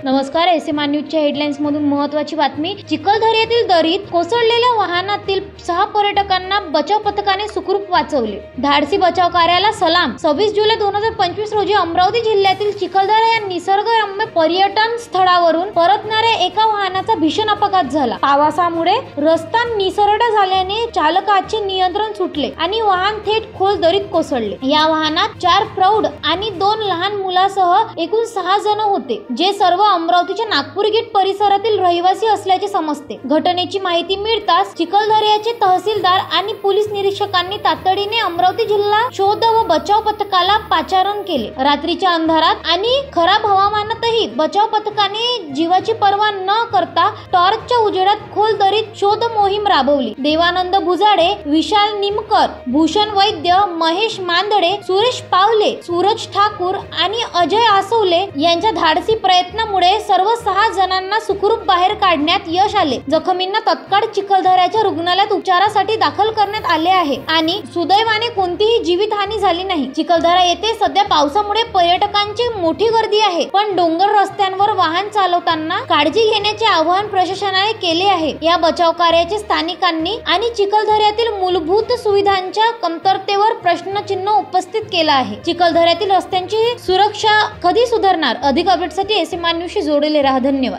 नमस्कार. एसएमआर न्यूजच्या हेडलाईन्स मधून महत्त्वाची बातमी. चिखलदऱ्यातील दरीत कोसळलेल्या वाहनातील 6 पर्यटकांना बचाव पथकाने सुखरूप वाचवले. धाडसी बचाव कार्याला सलाम. 26 जुलै 2025 रोजी अमरावती जिल्ह्यातील चिखलदरा या निसर्गरम्य पर्यटन स्थळावरून परतणाऱ्या एका वाहनाचा भीषण अपघात झाला. पावसामुळे रस्ता निसरडा झाल्याने चालकाचे नियंत्रण सुटले आणि वाहन थेट खोल दरीत कोसळले. या वाहनात 4 प्रौढ आणि 2 लहान मुलासह एकूण 6 जण होते, जे सर्व अमरावतीच्या नागपूर गेट परिसरातील रहिवासी असल्याचे समजते. घटनेची माहिती मिळताच चिखलदऱ्याचे तहसीलदार आणि पोलीस निरीक्षकांनी तातडीने अमरावती जिल्हा शोध व बचाव पथकाला पाचारण केले. रात्रीच्या अंधारात आणि खराब हवामानातही बचाव पथकाने जीवाची पर्वा न करता टॉर्चच्या उजेडात खोल दरीत शोध मोहीम राबवली. देवानंद भुजाडे, विशाल निमकर, भूषण वैद्य, महेश मांदडे, सुरेश पावले, सूरज ठाकूर आणि अजय आसवले यांच्या धाडसी प्रयत्नामुळे सर्व 6 जणांना सुखरूप बाहेर काढण्यात यश आले. जखमींना तत्काळ चिखलदऱ्याच्या रुग्णालयात उपचारासाठी दाखल करण्यात आले आहे आणि सुदैवाने कोणतीही जीवितहानी झाली नाही. चिखलदरा येथे सध्या पावसामुळे पर्यटकांची मोठी गर्दी आहे, पण डोंगर रस्त्यांवर वाहन चालवताना काळजी घेण्याचे आवाहन प्रशासनाने केले आहे. या बचाव कार्याचे स्थानिकांनी आणि चिखलदऱ्यातील मूलभूत सुविधांच्या कमतरतेवर प्रश्नचिन्ह उपस्थित केला आहे. चिखलदऱ्यातील रस्त्यांची सुरक्षा कधी सुधारणार? अधिक अपडेटसाठी एसएमआर न्यूजशी जोडलेले राहा. धन्यवाद.